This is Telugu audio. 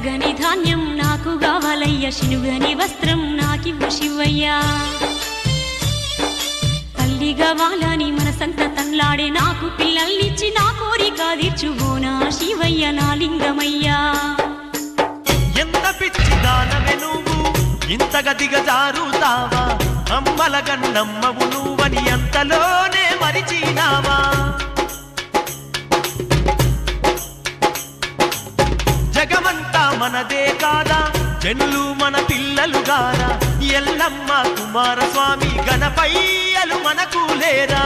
తరగని ధాన్యం నాకు కావాలయ్య, శినుగని వస్త్రం నాకివ్వు శివయ్యా. తల్లి కావాలని మనసంత తన్లాడే నాకు పిల్లల్నిచ్చి నా కోరిక తీర్చువోనా శివయ్య నా లింగమయ్యా. ఎంత పిచ్చి దానవే నువ్వు ఇంతగా దిగజారుతావా, అమ్మల గన్నమ్మవు నువ్వని అంతలోనే మరిచినావా. జగమంతా మనదే కాదా, జనులు మన పిల్లలు గారా, ఎల్లమ్మ కుమారస్వామి గణపయ్యలు మనకు లేరా.